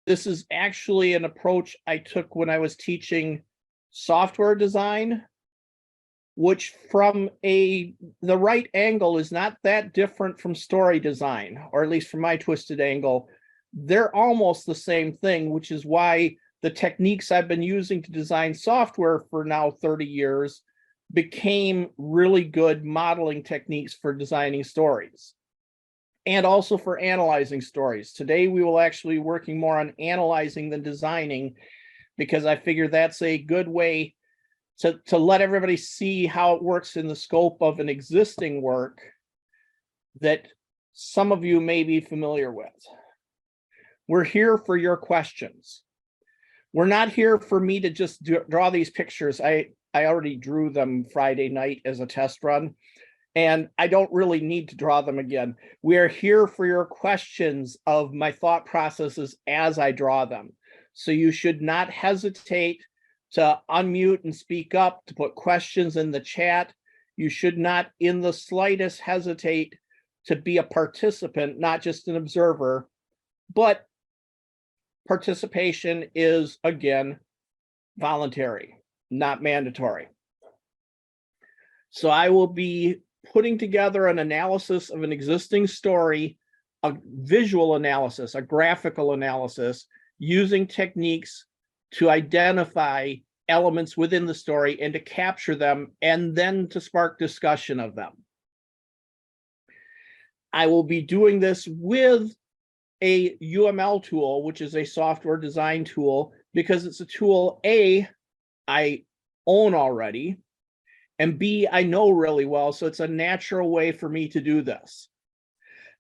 This is actually an approach I took when I was teaching software design, which from the right angle is not that different from story design, or at least from my twisted angle. They're almost the same thing, which is why the techniques I've been using to design software for now 30 years became really good modeling techniques for designing stories and also for analyzing stories. Today, we will actually be working more on analyzing than designing, because I figure that's a good way to let everybody see how it works in the scope of an existing work that some of you may be familiar with. We're here for your questions. We're not here for me to just draw these pictures. I already drew them Friday night as a test run, and I don't really need to draw them again. We are here for your questions of my thought processes as I draw them. So you should not hesitate to unmute and speak up, to put questions in the chat. You should not in the slightest hesitate to be a participant, not just an observer, but participation is, again, voluntary, not mandatory. So I will be putting together an analysis of an existing story, a visual analysis, a graphical analysis, using techniques to identify elements within the story and to capture them, and then to spark discussion of them. I will be doing this with a UML tool, which is a software design tool, because it's a tool, A, I own already, and B, I know really well, so it's a natural way for me to do this.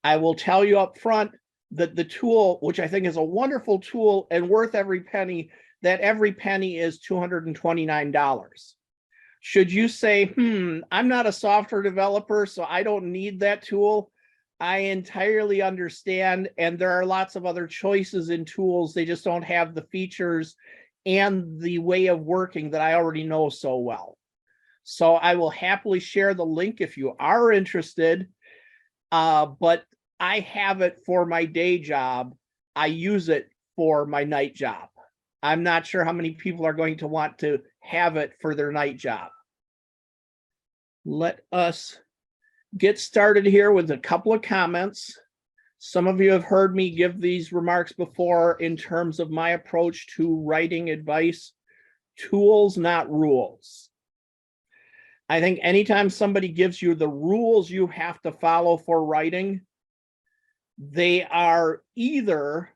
I will tell you up front that the tool, which I think is a wonderful tool and worth every penny, that every penny is $229. Should you say, I'm not a software developer, so I don't need that tool, I entirely understand, and there are lots of other choices in tools. They just don't have the features and the way of working that I already know so well. So I will happily share the link if you are interested, but I have it for my day job. I use it for my night job. I'm not sure how many people are going to want to have it for their night job. Let us get started here with a couple of comments. Some of you have heard me give these remarks before in terms of my approach to writing advice: tools, not rules. I think anytime somebody gives you the rules you have to follow for writing, they are either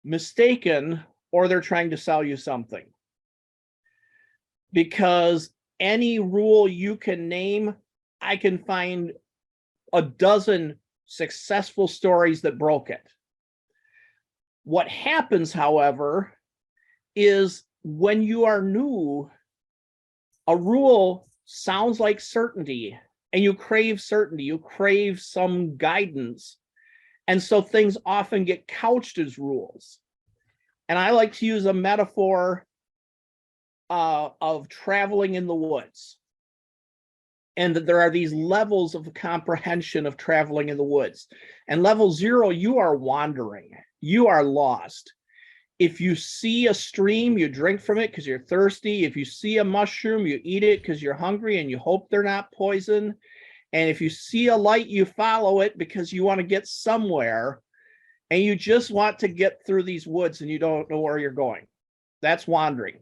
mistaken or they're trying to sell you something. Because any rule you can name, I can find a dozen successful stories that broke it. What happens, however, is when you are new, a rule sounds like certainty, and you crave certainty, you crave some guidance. And so things often get couched as rules. And I like to use a metaphor of traveling in the woods. And that there are these levels of comprehension of traveling in the woods. And level 0, you are wandering, you are lost. If you see a stream, you drink from it because you're thirsty. If you see a mushroom, you eat it because you're hungry and you hope they're not poison. And if you see a light, you follow it because you want to get somewhere, and you just want to get through these woods and you don't know where you're going. That's wandering.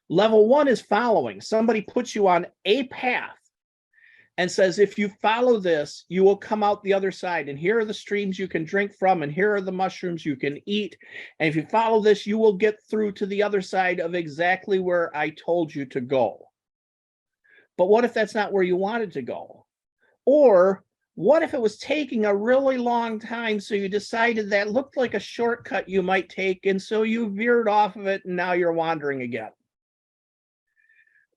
Level 1 is following. Somebody puts you on a path and says, if you follow this, you will come out the other side. And here are the streams you can drink from, and here are the mushrooms you can eat. And if you follow this, you will get through to the other side of exactly where I told you to go. But what if that's not where you wanted to go? Or what if it was taking a really long time, so you decided that looked like a shortcut you might take, and so you veered off of it, and now you're wandering again?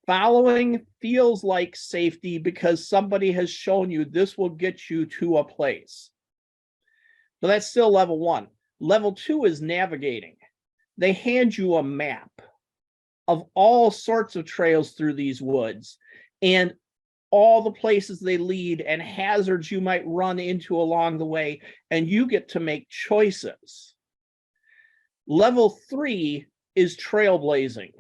Following feels like safety because somebody has shown you this will get you to a place. But that's still level 1. Level 2 is navigating. They hand you a map of all sorts of trails through these woods and all the places they lead and hazards you might run into along the way, and you get to make choices. Level 3 is trailblazing.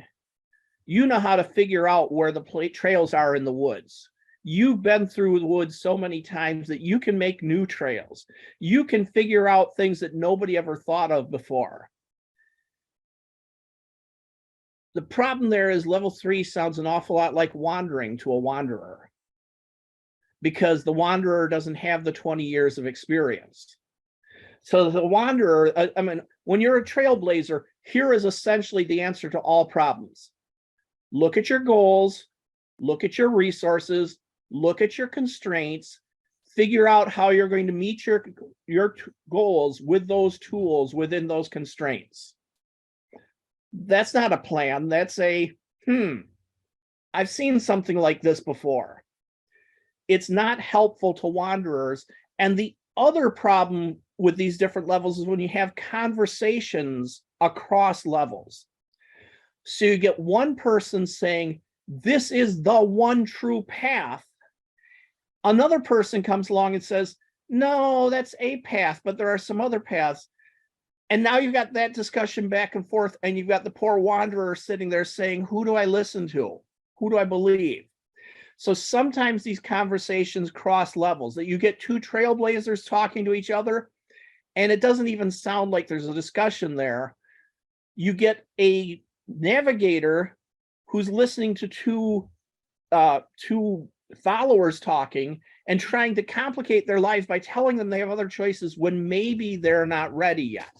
You know how to figure out where the trails are in the woods. You've been through the woods so many times that you can make new trails. You can figure out things that nobody ever thought of before. The problem there is level 3 sounds an awful lot like wandering to a wanderer, because the wanderer doesn't have the 20 years of experience. So the wanderer, I mean, when you're a trailblazer, here is essentially the answer to all problems. Look at your goals, look at your resources, look at your constraints, figure out how you're going to meet your goals with those tools within those constraints. That's not a plan. That's a, I've seen something like this before. It's not helpful to wanderers. And the other problem with these different levels is when you have conversations across levels. So you get one person saying, this is the one true path. Another person comes along and says, no, that's a path, but there are some other paths. And now you've got that discussion back and forth, and you've got the poor wanderer sitting there saying, who do I listen to? Who do I believe? So sometimes these conversations cross levels, that you get two trailblazers talking to each other, and it doesn't even sound like there's a discussion there. You get a navigator who's listening to two followers talking and trying to complicate their lives by telling them they have other choices when maybe they're not ready yet.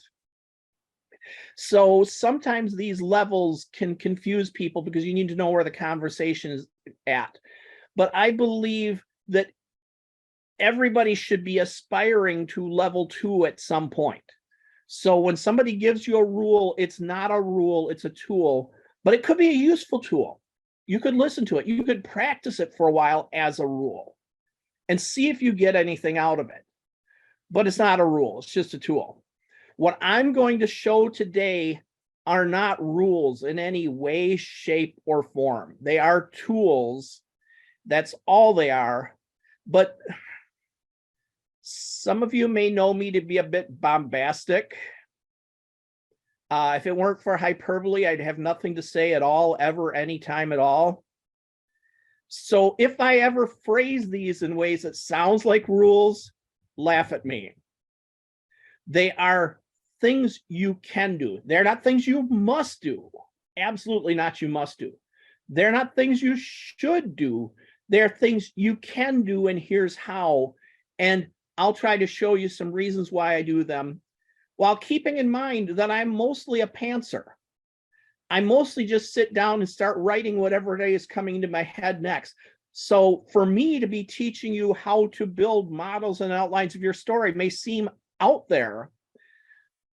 So sometimes these levels can confuse people because you need to know where the conversation is at. But I believe that everybody should be aspiring to level 2 at some point. So when somebody gives you a rule, it's not a rule, it's a tool, but it could be a useful tool. You could listen to it. You could practice it for a while as a rule and see if you get anything out of it. But it's not a rule, it's just a tool. What I'm going to show today are not rules in any way, shape, or form. They are tools. That's all they are. But some of you may know me to be a bit bombastic. If it weren't for hyperbole, I'd have nothing to say at all, ever, anytime at all. So if I ever phrase these in ways that sounds like rules, laugh at me. They are things you can do. They're not things you must do. Absolutely not you must do. They're not things you should do. They're things you can do, and here's how. And I'll try to show you some reasons why I do them, while keeping in mind that I'm mostly a pantser. I mostly just sit down and start writing whatever day is coming into my head next. So for me to be teaching you how to build models and outlines of your story may seem out there,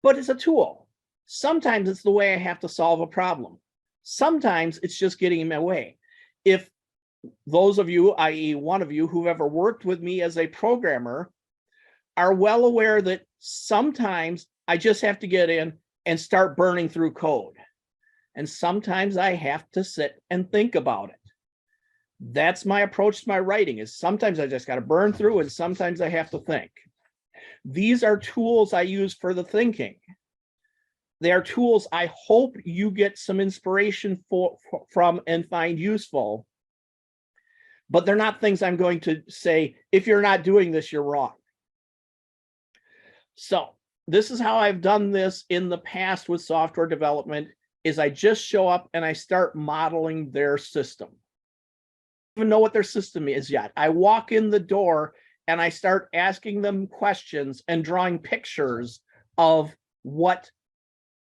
but it's a tool. Sometimes it's the way I have to solve a problem. Sometimes it's just getting in my way. If those of you, i.e. one of you, who've ever worked with me as a programmer, are well aware that sometimes I just have to get in and start burning through code. And sometimes I have to sit and think about it. That's my approach to my writing, is sometimes I just got to burn through and sometimes I have to think. These are tools I use for the thinking. They are tools I hope you get some inspiration from and find useful. But they're not things I'm going to say, if you're not doing this, you're wrong. So this is how I've done this in the past with software development, is I just show up and I start modeling their system. I don't even know what their system is yet. I walk in the door and I start asking them questions and drawing pictures of what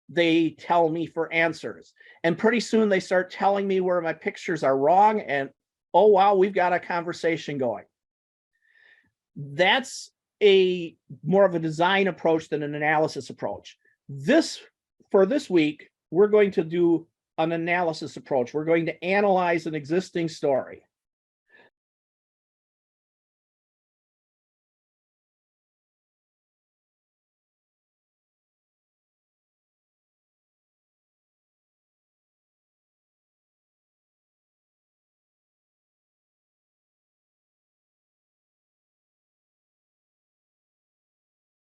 they tell me for answers. And pretty soon they start telling me where my pictures are wrong, and oh wow, we've got a conversation going. That's a more of a design approach than an analysis approach. For this week, we're going to do an analysis approach. We're going to analyze an existing story.